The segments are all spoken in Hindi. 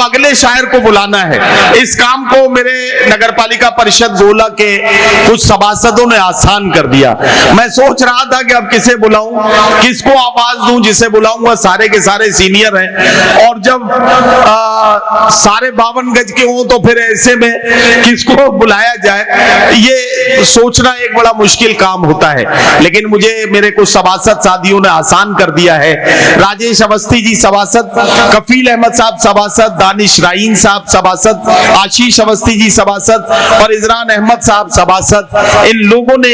अगले शायर को बुलाना है। इस काम को मेरे नगर पालिका परिषद गोला के कुछ सभासदों ने आसान कर दिया। मैं सोच रहा था कि अब किसे बुलाऊं, किसको आवाज दूं, जिसे बुलाऊंगा सारे के सारे सीनियर हैं, और जब सारे 52 गज के हों तो फिर ऐसे में किसको बुलाया जाए, ये सोचना एक बड़ा मुश्किल काम होता है। लेकिन मुझे मेरे कुछ सभासद साथियों ने आसान कर दिया है। राजेश अवस्थी जी सभासद, कफील अहमद साहब सभासद, दानिश राइन साहब सभासद, आशीष अवस्थी जी सभासद और इजरान अहमद साहब सभासद। इन लोगों ने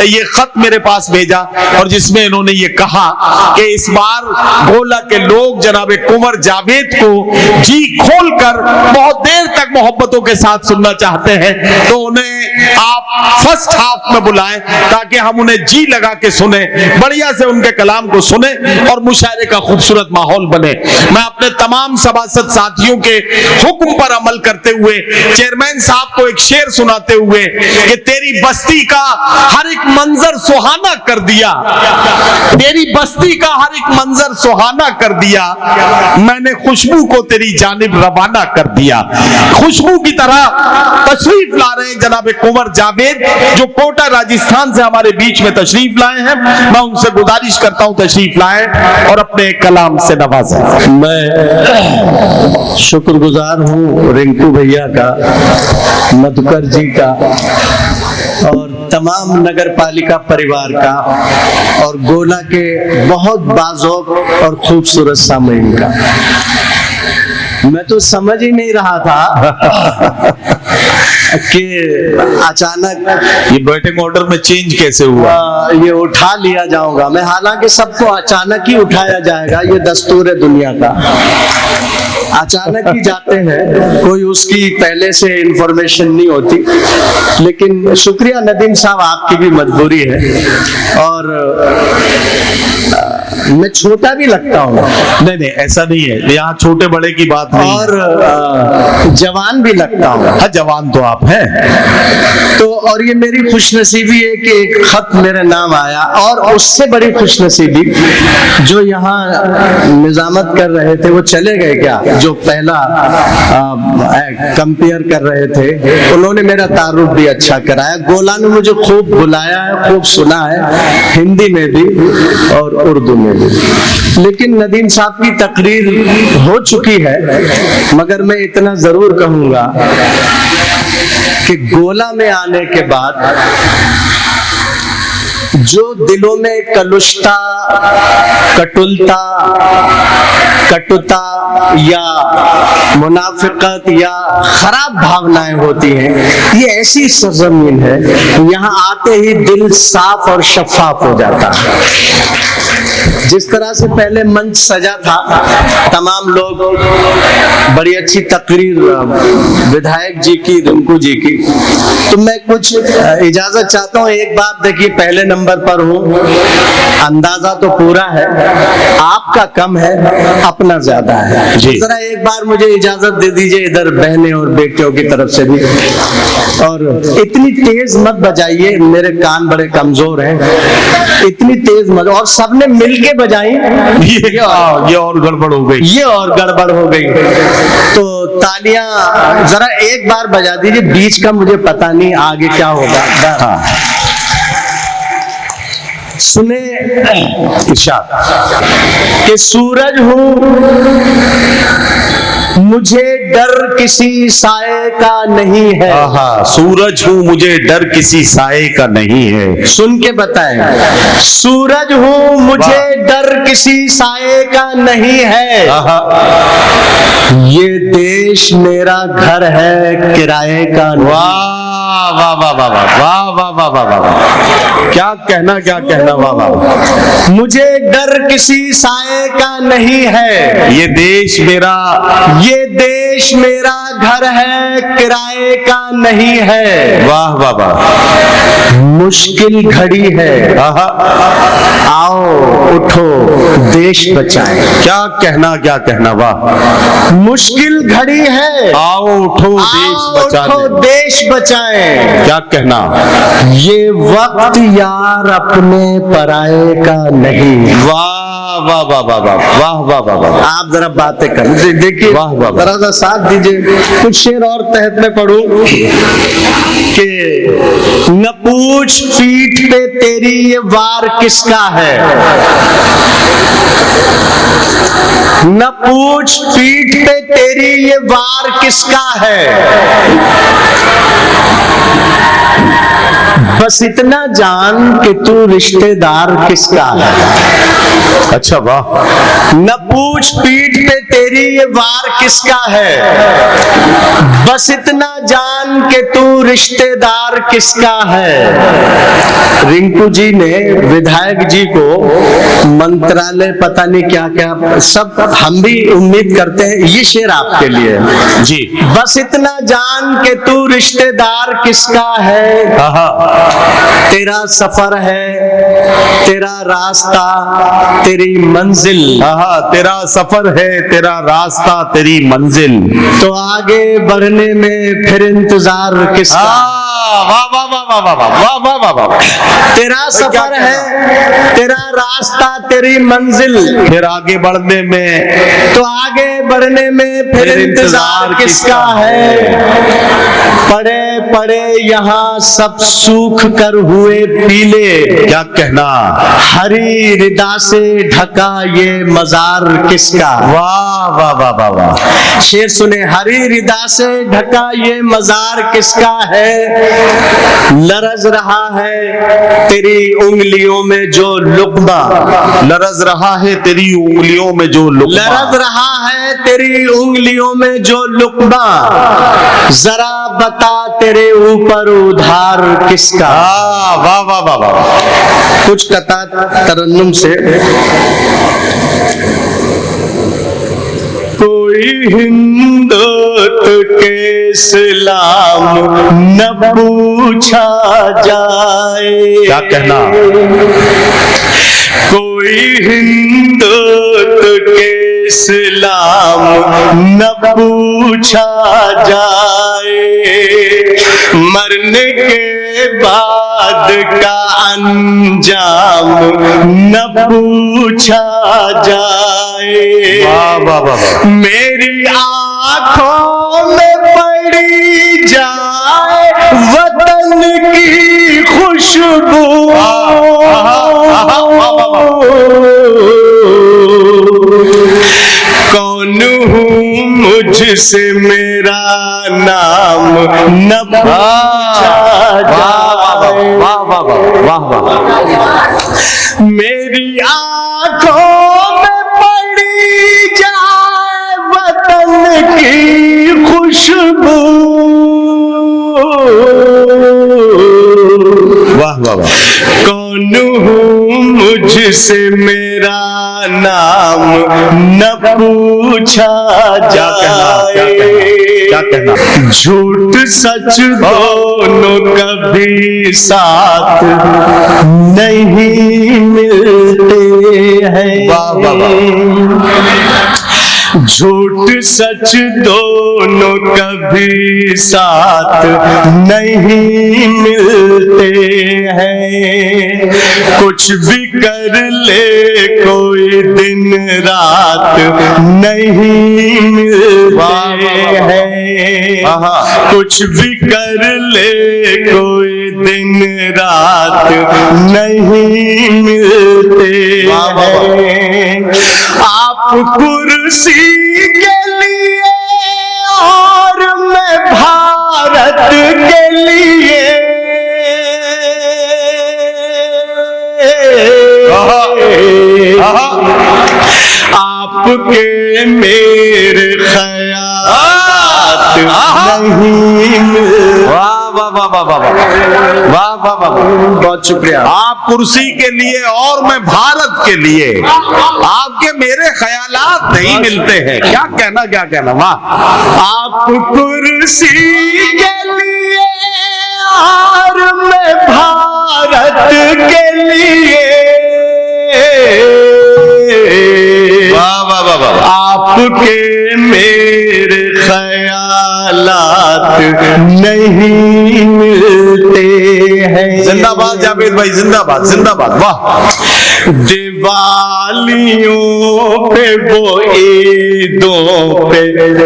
ये खत मेरे पास भेजा और जिसमें इन्होंने ये कहा कि इस बार गोला के लोग जनाब कुंवर जावेद को जी खोलकर बहुत देर तक मोहब्बतों के साथ सुनना चाहते हैं, तो उन्हें आप फर्स्ट हाफ में बुलाएं ताकि हम उन्हें जी लगा के सुने, बढ़िया से उनके कलाम को सुने और मुशायरे का खूबसूरत माहौल बने। मैं अपने तमाम सभासद साथियों के हुक्म पर अमल करते हुए चेयरमैन साहब को एक शेर सुनाते हुए कि तेरी बस्ती का हर एक मंजर सुहाना कर दिया, तेरी बस्ती का हर एक मंजर सुहाना कर दिया, मैंने खुशबू को तेरी जानिब रवाना कर दिया। खुशबू की तरह तशरीफ ला रहे हैं जनाब कुंवर जावेद, जो कोटा राजस्थान से हमारे बीच में तशरीफ लाए हैं। मैं उनसे गुजारिश करता हूं तशरीफ लाएं और अपने कलाम से नवाजें। मैं शुक्रगुजार हूं रिंकू भैया का, मधुकर जी का और तमाम नगर पालिका परिवार का और गोला के बहुत बाज़ौक़ और खूबसूरत सामईन का। मैं तो समझ ही नहीं रहा था कि अचानक ये बैटिंग ऑर्डर में चेंज कैसे हुआ, ये उठा लिया जाऊंगा मैं। हालांकि सबको अचानक ही उठाया जाएगा, ये दस्तूर है दुनिया का, अचानक ही जाते हैं, कोई उसकी पहले से इंफॉर्मेशन नहीं होती। लेकिन शुक्रिया नदीम साहब, आपकी भी मजबूरी है और मैं छोटा भी लगता हूँ। नहीं नहीं ऐसा नहीं है, यहाँ छोटे बड़े की बात नहीं, और जवान भी लगता हूँ। हाँ जवान तो आप हैं। तो और ये मेरी खुशनसीबी है कि एक खत मेरे नाम आया, और उससे बड़ी खुशनसीबी जो यहाँ निजामत कर रहे थे वो चले गए क्या, जो पहला कंपेयर कर रहे थे, उन्होंने मेरा तारुफ भी अच्छा कराया। गोला ने मुझे खूब बुलाया है, खूब सुना है, हिंदी में भी और उर्दू में भी। लेकिन नदीम साहब की तकरीर हो चुकी है, मगर मैं इतना जरूर कहूंगा कि गोला में आने के बाद जो दिलों में कलुषता, कटुलता, कटुता या मुनाफिकत या खराब भावनाएं होती हैं, ये ऐसी सरजमीन है, यहाँ आते ही दिल साफ और शफाफ हो जाता है। जिस तरह से पहले मंच सजा था, तमाम लोग, बड़ी अच्छी तकरीर विधायक जी की, रिंकू जी की, तो मैं कुछ इजाजत चाहता हूँ। एक बात देखिए, पहले नंबर पर हूँ, अंदाजा तो पूरा है, आपका कम है, अपना ज्यादा है। जरा एक बार मुझे इजाजत दे दीजिए, इधर बहनें और बेटियों की तरफ से भी, और इतनी तेज मत बजाइए, मेरे कान बड़े कमजोर हैं, इतनी तेज मत, और सबने मिलके बजाई, ये और गड़बड़ हो गई, ये और गड़बड़ हो गई। तो तालियां जरा एक बार बजा दीजिए, बीच का मुझे पता नहीं आगे क्या होगा। हाँ। सुने इरशाद कि सूरज हूं मुझे डर किसी साए का नहीं है। हाँ, सूरज हूं मुझे डर किसी साए का नहीं है। सुन के बताएं, सूरज हूं मुझे डर किसी साए का नहीं है, ये देश मेरा घर है किराए का। वाह वाह वाह वाह वाह वाह वाह वाह वाह वाह, क्या कहना, क्या कहना, वाह वाह। मुझे डर किसी साए का नहीं है, ये देश मेरा, ये देश मेरा घर है किराए का नहीं है। वाह वाह वाह। मुश्किल घड़ी है, आओ उठो देश बचाएं। क्या कहना, वाह। मुश्किल घड़ी है, आओ उठो देश आओ बचाने। उठो देश बचाएं। क्या कहना, ये वक्त यार अपने पराये का नहीं। वाह वाह वाह वाह वाह वाह वाह वाह वाह। आप जरा बातें कर देखिए, वाह, वाह, वाह। जरा सा साथ दीजिए। कुछ शेर और तहत में पढ़ूं कि न पूछ पीठ पे तेरी ये वार किसका है, न पूछ पीठ पे तेरी ये वार किसका है, बस इतना जान कि तू रिश्तेदार किसका है। अच्छा वाह। न पूछ पीठ पे तेरी ये वार किसका है, बस इतना जान के तू रिश्तेदार किसका है। रिंकू जी ने विधायक जी को मंत्रालय पता नहीं क्या क्या सब, हम भी उम्मीद करते हैं ये शेर आपके लिए जी। बस इतना जान के तू रिश्तेदार किसका है, तेरा सफर है, तेरा रास्ता, तेरी मंजिल, तेरा सफर है, तेरा रास्ता, तेरी मंजिल, तो आगे बढ़ने में फिर इंतजार किसका। वाह वाह वाह वाह वाह वाह वाह वाह वाह। तेरा सफर है, तेरा रास्ता, तेरी मंजिल, फिर आगे बढ़ने में, तो आगे बढ़ने में फिर इंतजार किसका है। पड़े पड़े यहाँ सब सूख कर हुए पीले, क्या कहना, हरी रिदा से ढका ये मजार किसका। वाह वाह वाह वाह वाह। शेर सुने, हरी रिदा से ढका ये मजार किसका है, लरज रहा है तेरी उंगलियों में जो लुक्मा, लरज रहा है तेरी उंगलियों में जो लुक्मा, लरज रहा है तेरी उंगलियों में जो लुक्मा, जरा बता तेरे ऊपर उधार किसका। वाह वाह वाह वाह। कुछ कथा तरन्नुम से। कोई हिंदुत के सलाम न पूछा जाए, क्या कहना, कोई हिंदुत के सलाम न पूछा जाए, मरने के बाद का अंजाम न पूछा जाए। वाह वाह वाह वाह। मेरी आंखों में पड़ी जाए वतन की खुशबू, कौन हूँ मुझसे मेरा नाम न पूछा जाए। वाह वाह वाह वाह वाह। मेरी आंखों में पड़ी जाए वतन की खुशबू, वाह वाह वाह। कौन हूँ मुझसे मेरा नाम न पूछा जाए। क्या कहना, झूठ सच दोनों कभी साथ नहीं मिलते हैं। वाह वाह वाह। झूठ सच दोनों कभी साथ नहीं मिलते हैं। कुछ भी कर ले कोई दिन रात नहीं मिलते हैं। कुछ भी कर ले कोई दिन रात नहीं मिलते हैं। आप कुर्सी के लिए और मैं भारत के लिए, आपके मेरे ख्यालात नहीं मिलते। वाह वाह वाह वाह वाह वाह वाह वाह। बहुत शुक्रिया। आप कुर्सी के लिए और मैं भारत के लिए, आपके मेरे ख्यालात नहीं मिलते हैं। क्या कहना, वाह। आप कुर्सी के लिए और मैं के लिए, वाह वाह वाह वाह। आपके मेरे ख्यालात नहीं मिलते हैं। जिंदाबाद जावेद भाई, जिंदाबाद जिंदाबाद, वाह। दिवालियों पे वो ईदों पे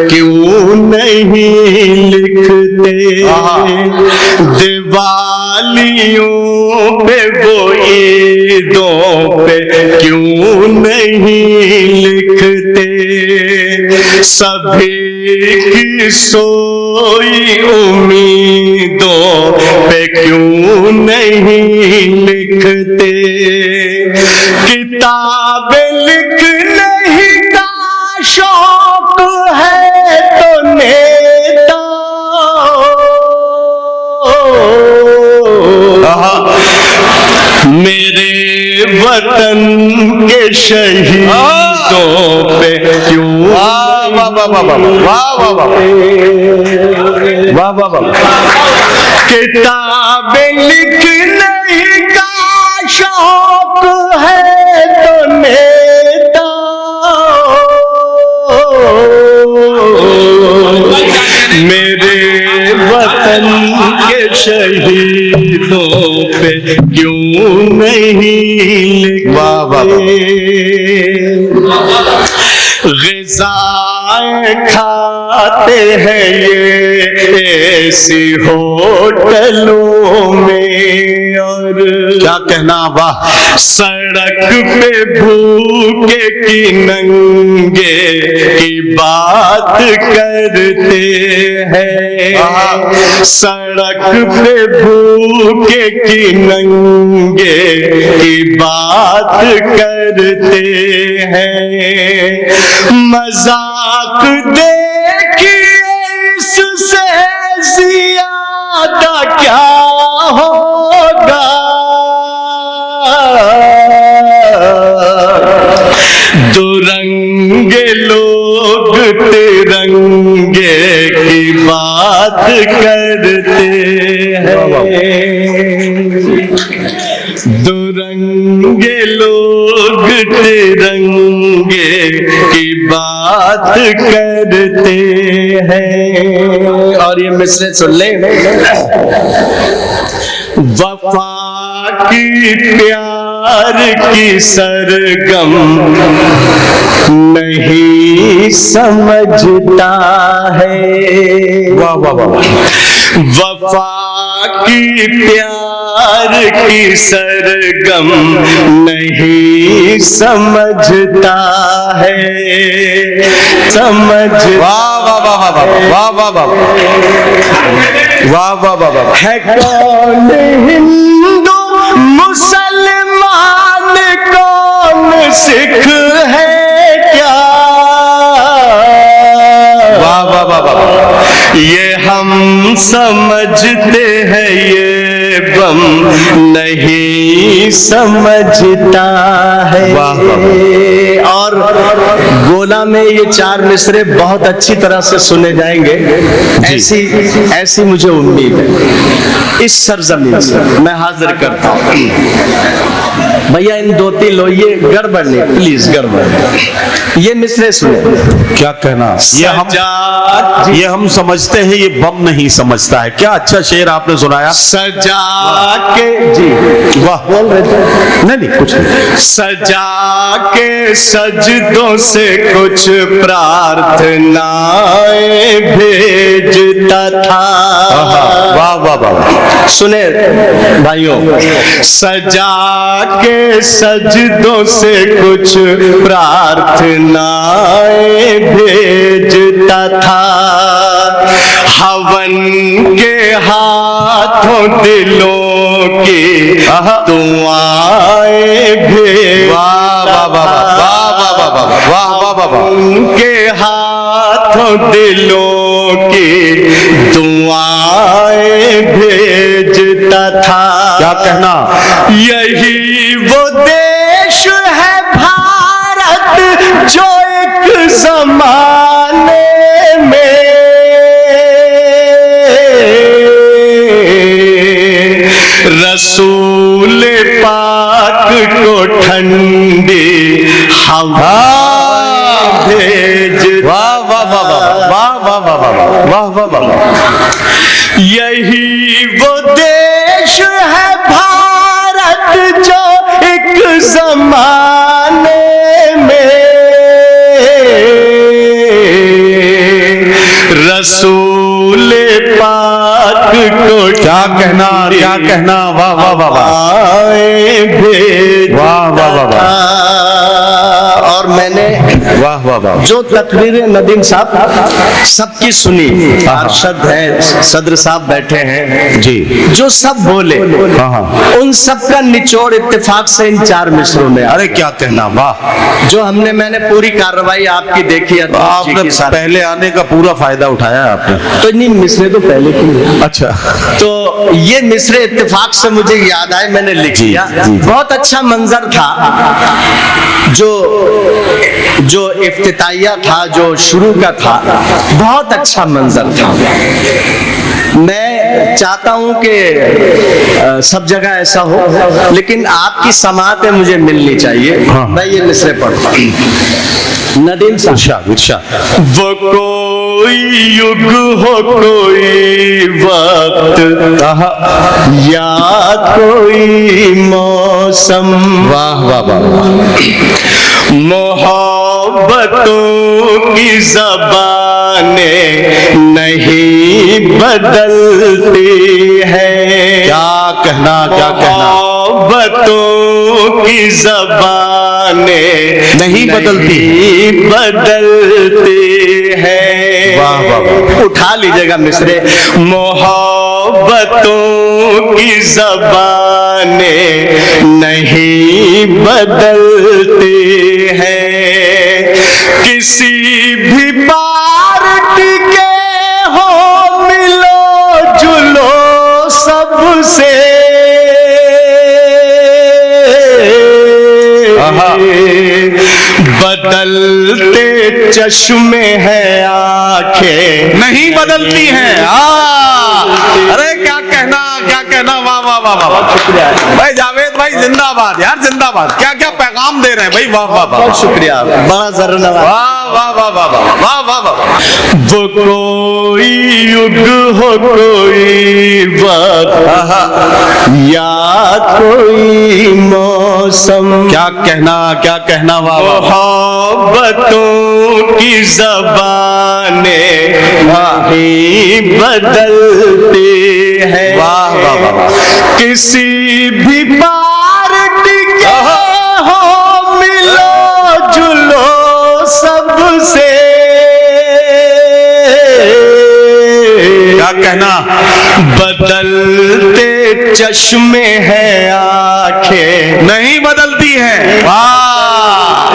क्यों नहीं लिखते, दिवालियों पे वो ईदों पे क्यों नहीं लिखते, सभी की सोई उम्मीदों पे क्यों नहीं लिखते, किताबें लिखने ही का शौक है तो नेता, मेरे वतन के शहीदों पे क्यों, वाह वाह वाह वाह वाह वाह वाह वाह वाह। किताबें लिखने ही का शौक है तो नेता, मेरे वतन के शहीदों पे क्यों नहीं लिखते, ग़िज़ाएं खाते हैं ये ऐसी होटलों में, और क्या कहना, वाह। सड़क पे भूखे की नंगे की बात करते हैं, सड़क पे भूखे की नंगे की बात करते हैं, मजाक देखिए इससे ज्यादा क्या होगा, दुरंगे लोग तिरंगे की बात करते हैं, दुरंगे लोग तिरंगे की बात करते हैं। और ये मिसरे सुन ले, वफा की प्यार की सरगम नहीं समझता है, वाह वाह वाह। वफा की प्यार की सरगम नहीं समझता है, समझ, वाह वाह वाह वाह वाह वाह वाह वाह वाह वाह वाह। है कौन हिंदू मुसलमान, कौन सिख है क्या, वाह वाह वाह वाह। ये हम समझते हैं ये बम नहीं समझता है। वाह, वाह, और गोला में ये चार मिसरे बहुत अच्छी तरह से सुने जाएंगे, ऐसी मुझे उम्मीद है। इस सरजमीन से मैं हाजिर करता हूँ भैया इन 2-3 लोग, ये गड़बड़ नहीं, प्लीज गड़बड़ नहीं। ये मिसरे सुने, क्या कहना, ये हम समझते हैं, ये बम नहीं समझता है। क्या अच्छा शेर आपने सुनाया। सजा के, जी वाह, बोल रहे थे, नहीं कुछ नहीं। सजा के सजदों से कुछ प्रार्थनाएं भेजता था। वाह वाह वाह, सुने भाइयों, सजा के सजदों से कुछ प्रार्थनाएं भेजता था, हवन के हाथों दिलों की दुआएं भेजता था, उनके हाथों दिलों की दुआएं भेजता था। क्या कहना, यही वो देश है भारत जो एक जमाने में रसूल पाक को ठंडी हवा भेज। वाह वाह वाह वाह वाह वाह वाह वाह वाह वाह वाह। यही वो देश है भारत जो एक जमाने में रसूल पाक को क्या कहना वाह वाह वाह वाह भेज। वाह वाह वाह वाह। और मैंने वाह वाह वाह। जो तकरीर नदीम साहब सबकी सुनी, पार्षद हैं, सदर साहब बैठे हैं जी, जो सब बोले, हाँ हाँ, उन सब का निचोड़ इत्तेफाक से इन 4 मिसरों में। अरे क्या कहना, वाह। जो मैंने पूरी कार्रवाई आपकी देखी, आपने पहले आने का पूरा फायदा उठाया आपने। तो इन्हीं मिसरे तो पहले की है। अच्छा, तो ये मिसरे इत्तेफाक से मुझे याद आए, मैंने लिख लिया। बहुत अच्छा मंजर था, जो इफ्तिताइया था, जो शुरू का था, बहुत अच्छा मंजर था। मैं चाहता हूं कि सब जगह ऐसा हो, लेकिन आपकी समातें मुझे मिलनी चाहिए। हाँ। मैं ये मिसरे पढ़ता हूं। नदीम साहब, इरशाद। वो कोई युग हो, कोई वक्त या कोई मौसम, वाह वाह वाह। मोहब्बतों की ज़बानें नहीं बदलती है। क्या कहना, क्या कहना। मोहब्बतों की ज़बानें नहीं बदलती है। वाह वाह वाह। उठा लीजिएगा मिसरे। मोहब्बतों की ज़बानें नहीं बदलती है। किसी भी पार्टी के हो, मिलो जुलो सबसे, बदलते चश्मे हैं आंखें नहीं बदलती हैं। अरे क्या कहना, क्या कहना, वाह वाह वाह वाह। भाई जावेद भाई जिंदाबाद यार, जिंदाबाद। क्या क्या पैगाम दे रहे हैं भाई, वाह वाह वाह। बहुत शुक्रिया, बड़ा जरूर। वाह वाह वाह वाह वाह वाह वाह। वो कोई युग हो, कोई वक्त या कोई मौसम, क्या कहना, क्या कहना, वाह वाह। मोहब्बतों की ज़बानें नहीं बदलती है। वाह वाह वाह। किसी भी पार्टी के हो, मिलो जुलो सबसे, क्या कहना। बदलते चश्मे हैं आंखें नहीं बदलती हैं। वाह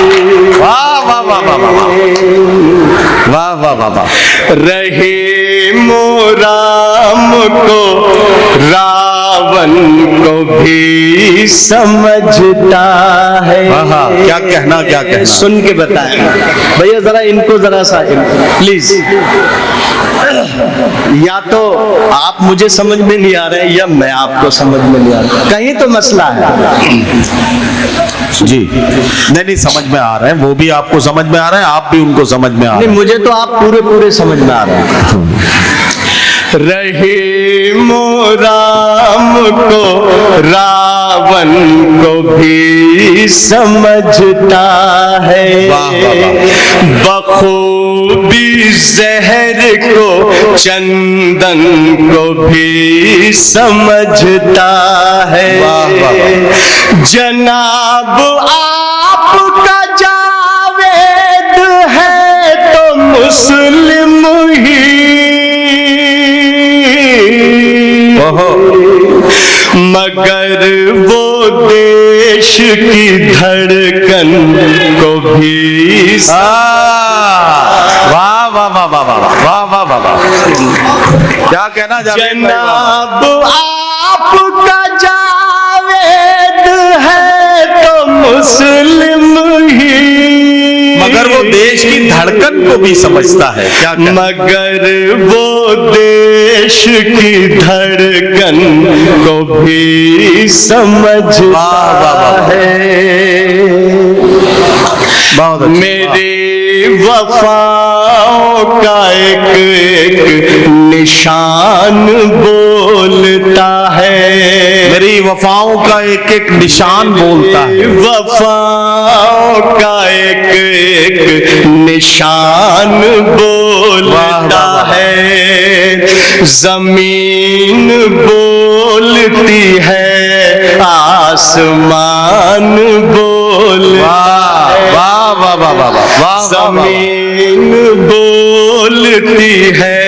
वाह वाह वाह वाह वाह वाह वाह वाह। रहे मोराम को रावण को भी समझता है। क्या कहना, क्या कहना। सुन के बताएं भैया, जरा इनको जरा सा प्लीज। या तो आप मुझे समझ में नहीं आ रहे, या मैं आपको समझ में नहीं आ रहा, कहीं तो मसला है। जी नहीं समझ में आ रहे हैं, वो भी आपको समझ में आ रहे हैं, आप भी उनको समझ में आ रहे हैं। मुझे तो आप पूरे समझ में आ रहे हैं। रहे मोराम को रावण को भी समझता है। बखूबी जहर को चंदन को भी समझता है। जनाब आपका जावेद है तो मुस्लिम ही, मगर वो देश की धड़कन को भी। वाह वाह वाह वाह वाह वाह वाह वाह वाह। क्या कहना, जनाब आपका जावेद है तो मुस्लिम ही, मगर वो देश की धड़कन को भी समझता है। क्या मगर वो देश की धड़कन को भी समझता है। बहुत अच्छा। मेरी वफाओं का एक निशान बोलता है। मेरी वफाओं का एक एक निशान बोलता है। वफाओं का एक निशान बोलता है। जमीन बोलती है, आसमान बोलता है। वाह वाह वाह वाह वाह। जमीन बोलती है,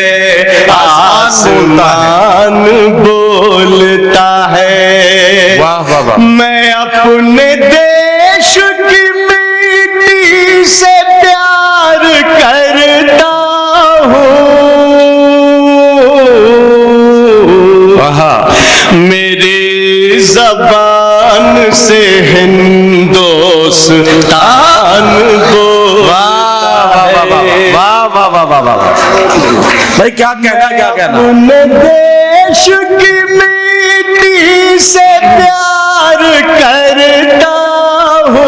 आसमान बोलता है। वाह वाह वाह। मैं अपने देश की मिट्टी से प्यार करता हूँ। मेरी जबान से हिंदुस्तान भाई क्या कहना, क्या कहना। अपने देश की मिट्टी से प्यार करता हूँ।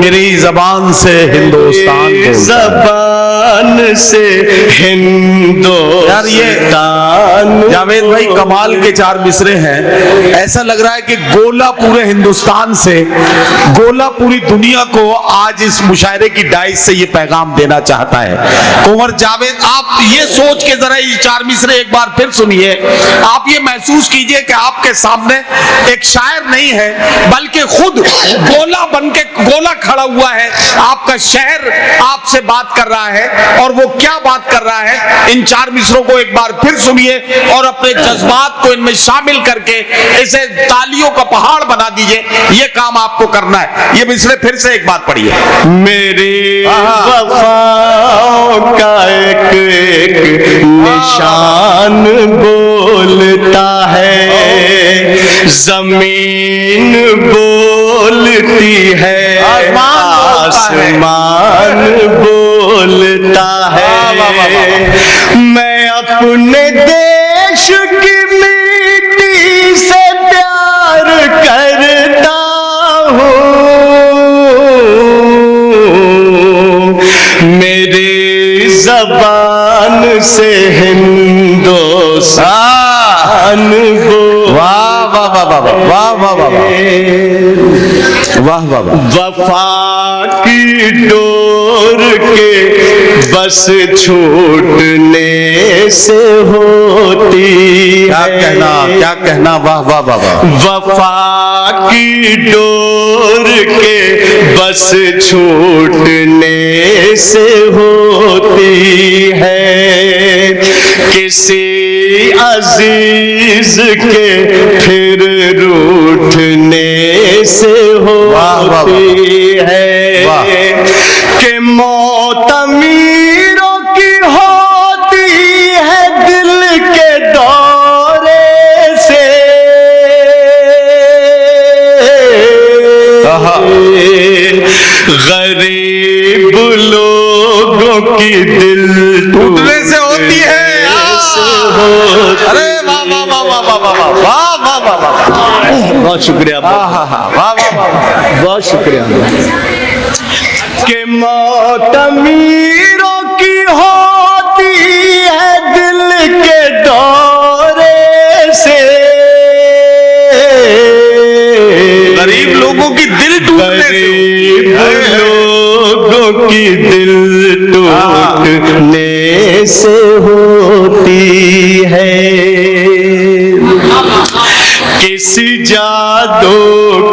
मेरी जबान से हिंदुस्तान बोलता है। जबान से हिंदुस्तान। यार ये जावेद भाई कमाल के चार मिसरे हैं। ऐसा लग रहा है कि गोला पूरे हिंदुस्तान से, गोला पूरी दुनिया को आज इस मुशायरे की डाइस से ये पैगाम देना चाहता है। कुंवर जावेद, आप ये सोच के जरा ये चार मिसरे एक बार फिर सुनिए। आप ये महसूस कीजिए कि आपके सामने एक शायर नहीं है, बल्कि खुद गोला बन के गोला खड़ा हुआ है। आपका शहर आपसे बात कर रहा है, और वो क्या बात कर रहा है, इन चार मिसरों को एक बार फिर सुनिए और अपने जज्बात को इनमें शामिल करके इसे तालियों का पहाड़ बना दीजिए। ये काम आपको करना है। ये मिसरे फिर से एक बार पढ़िए। मेरी वफाओं का एक निशान बोलता है। जमीन बोलती है, आसमान बोलता है। मैं अपने देश की मिट्टी से प्यार करता हूँ। मेरी जबान से हिंदुस्तान वाह वाह वाह वाह वाह वाह वाह वाह वाह वाह। वफा की डोर के बस छूटने से होती क्या है। कहना, क्या कहना। वाह वाह वाह वाह। वफा की डोर के बस छूटने से होती है। किसी अजीज के फिर रूठने से होती है। कि मौत अमीरों की होती है दिल के दौरे से। गरीब लोगों की दिल टूटने से होती है। अरे वाह वाह वाह वाह वाह वाह वाह वाह वाह वाह। बहुत शुक्रिया। वाह वाह वाह वाह। बहुत शुक्रिया। कि मौत अमीरों की होती है दिल के दौरे से। गरीब लोगों की दिल टूटने से, गरीब लोगों की दिल टूटने से होती है। किसी जादू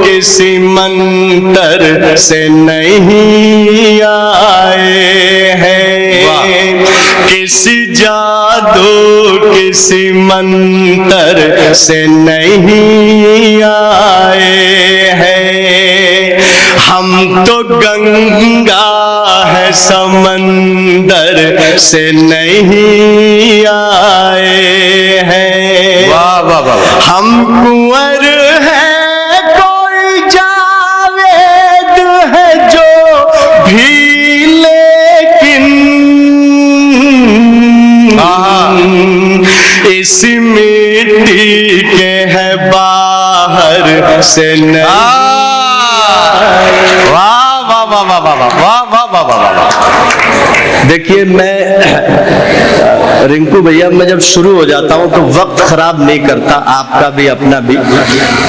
किसी मंतर से नहीं आए हैं। किसी जादू किसी मंतर से नहीं आए हैं। हम तो गंगा है समंदर से नहीं आए हैं। वाह वाह वाह। हम कुंवर है कोई जावेद है जो भी लेकिन इस मिट्टी के है बाहर से नहीं। वाह वाह वाह वाह वाह वाह वाह वाह वाह वाह। देखिए, मैं रिंकू भैया, मैं जब शुरू हो जाता हूं तो वक्त खराब नहीं करता, आपका भी अपना भी,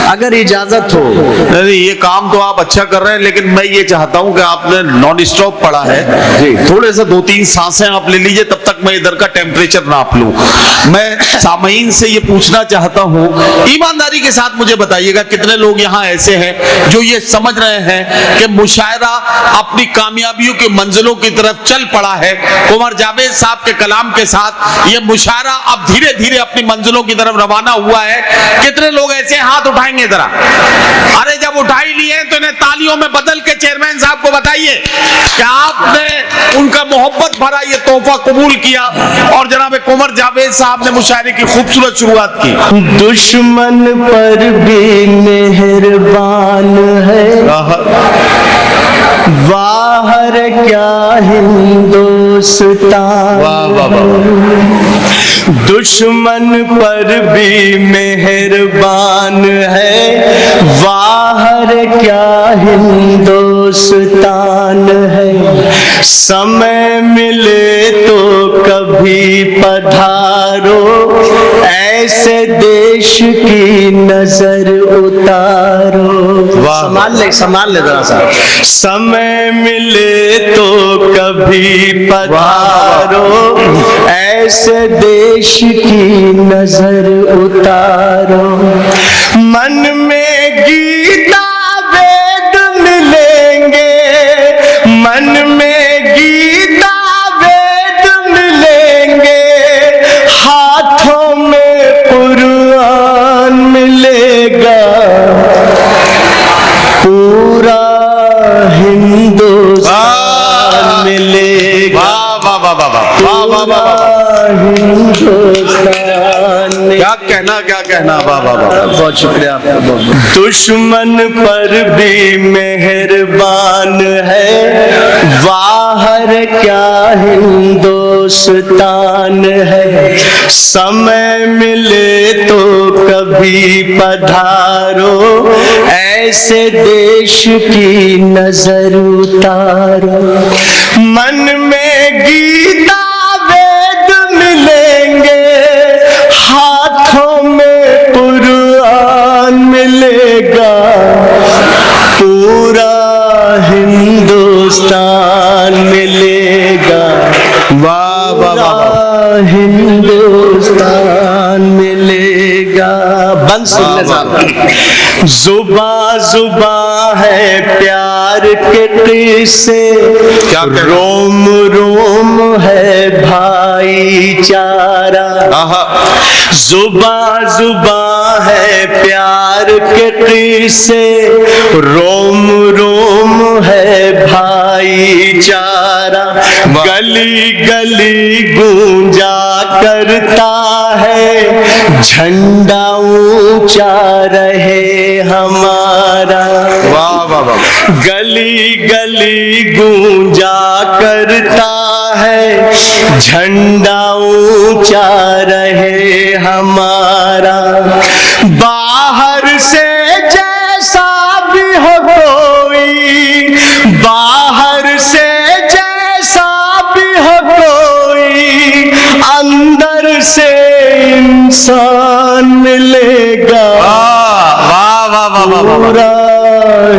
अगर इजाजत हो। नहीं, ये काम तो आप अच्छा कर रहे हैं, लेकिन मैं ये चाहता हूं कि आपने नॉन स्टॉप पढ़ा है जी। थोड़े से 2-3 सांसें आप ले लीजिए, तब तक मैं इधर का टेम्परेचर नाप लूं। मैं सामईन से ये पूछना चाहता हूं, ईमानदारी के साथ मुझे बताइएगा, कितने लोग यहाँ ऐसे हैं जो ये समझ रहे हैं कि मुशायरा अपनी कामयाबियों की मंजिलों की तरफ चल पड़ा है। उमर जावेद साहब के कलाम के साथ ये मुशायरा अब धीरे धीरे अपनी मंजिलों की तरफ रवाना हुआ है। कितने लोग ऐसे हाथ उठाएंगे जरा? अरे जब उठा ही लिए तो इन्हें तालियों में बदल के चेयरमैन साहब को बताइए कि आपने उनका मोहब्बत भरा ये तोहफा कबूल किया और जनाब उमर जावेद साहब ने मुशायरे की खूबसूरत शुरुआत की। दुश्मन पर भी मेहरबान है, बाहर क्या हिंदुस्तान। वाह वाह वाह। दुश्मन पर भी मेहरबान है, बाहर क्या हिंदुस्तान है। समय मिले तो कभी पधारो, ऐसे देश की नजर उतारो। संभाल ले जरा सा। समय मिले तो कभी पधारो, ऐसे देश की नजर उतारो। मन में गीता वेद मिलेंगे, मन में गीता वेद मिलेंगे, हाथों में कुरान मिलेगा। पूरा हिंदुस्तान मिलेगा। क्या कहना वाह वाह वाह। बहुत शुक्रिया आपका। दुश्मन पर भी मेहरबान है, बाहर क्या हिंदुस्तान है। समय मिले तो कभी पधारो, ऐसे देश की नजर उतारो। मन में गीता वेद मिलेंगे, हाथों में कुरान मिलेगा। पूरा हिंदुस्तान मिलेगा। वाह वाह वाह। हिंदुस्तान मिलेगा। बंद सुनने साहब। जुबां जुबां है प्यार के किस्से, रोम रोम है भाईचारा। जुबां जुबां है प्यार के किस्से, रोम रोम है भाईचारा। गली गली गूंजा करता है, झंडा ऊंचा रहे हमारा। वाह वाह वाह। गली गली गूंजा करता है, झंडा ऊंचा रहे हमारा। बाहर से जैसा भी हो कोई, बाहर से जैसा भी हो कोई, अंदर से इंसान मिलेगा। वाह वाह वाह वाह। पूरा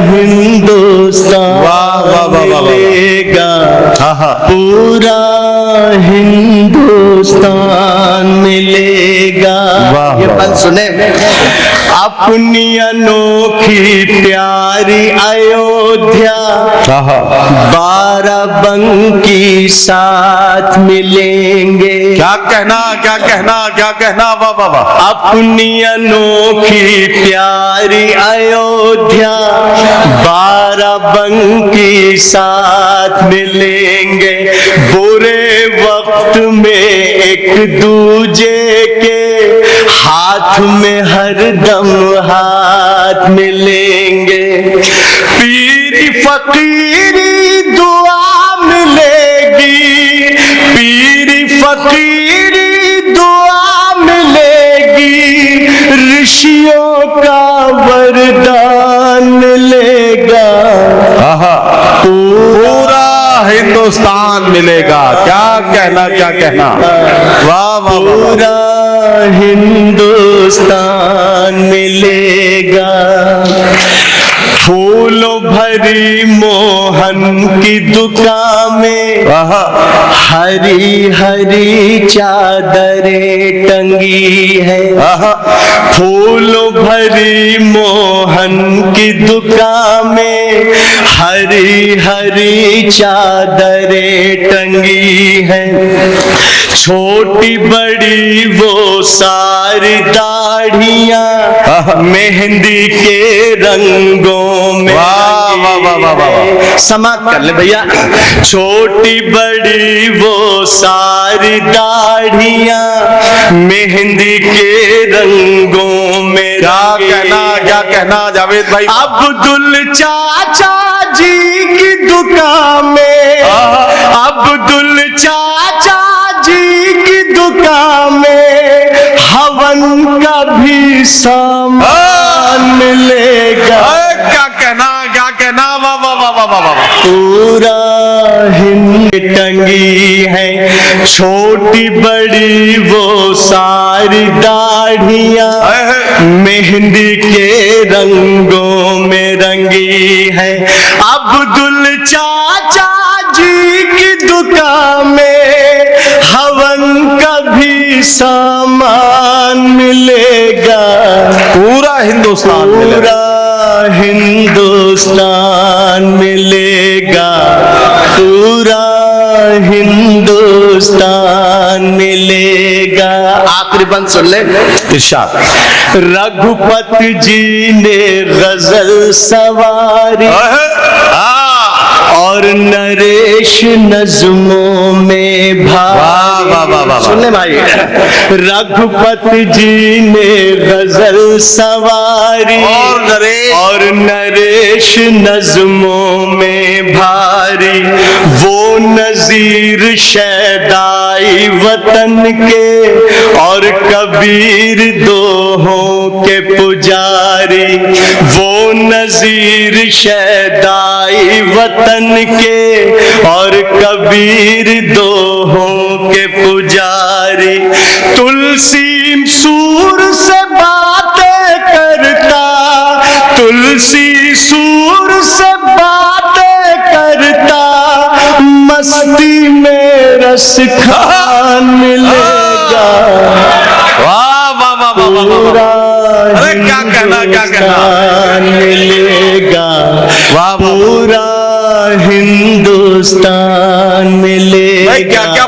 हिंदुस्तान मिलेगा। पूरा हिंदुस्तान मिलेगा। ये बात सुने। अपनी अनोखी प्यारी अयोध्या, बाराबंकी साथ मिलेंगे। क्या कहना वाह वाह वाह। अपनी अनोखी प्यारी अयोध्या, बाराबंकी साथ मिलेंगे। बुरे वक्त में एक दूजे के हाथ में हरदम हाथ मिलेंगे। पीर फकीरी दुआ फकीरी दुआ मिलेगी, ऋषियों का वरदान मिलेगा, पूरा हिंदुस्तान मिलेगा। क्या कहना, क्या कहना, वाह वाह, पूरा हिंदुस्तान मिलेगा। फूलों भरी मोहन की दुकान में हरी हरी चादरें टंगी है। फूलों भरी मोहन की दुकान में हरी हरी चादरें टंगी है। छोटी बड़ी वो सारी दाढ़ियां मेहंदी के रंगों में। वाह वाह वाह वाह वाह, समाप्त कर ले भैया। छोटी बड़ी वो सारी दाढ़ियां मेहंदी के रंगों में। क्या कहना, क्या कहना जावेद भाई। अब्दुल चाचा जी की दुकान में, अब्दुल चाचा जी की दुकान में हवन का भी सामान मिलेगा। क्या कहना, क्या कहना, वाह वाह वाह वाह वाह वाह। पूरा हिंद टंगी है। छोटी बड़ी वो सारी दाढ़ियां मेहंदी के रंगों में रंगी है। अब्दुल चाचा जी की दुकान में हवन का भी सामान मिलेगा। पूरा हिंदुस्तान मिलेगा, पूरा हिंदुस्तान मिलेगा, पूरा हिंदुस्तान मिलेगा। आखिरी बंद सुन ले, इरशाद। रघुपति जी ने गजल सवारी और नरेश नज़्मों में भारी। वाह वाह वाह, सुन ले भाई। रघुपति जी ने गजल सवारी और नरेश नज़्मों में भारी। वो नज़ीर शैदाई वतन के और कबीर दोहों के पुजारी। वो नज़ीर शैदाई वतन के और कबीर दोहों के पुजारी। तुलसी सूर से बातें करता, तुलसी सूर से बातें करता, मस्ती में रस खान मिलेगा। वाह वाह वाह वाह वाह, अरे क्या कहना, क्या कहना मिलेगा। वाह, पूरा हिंदुस्तान मिलेगा। क्या क्या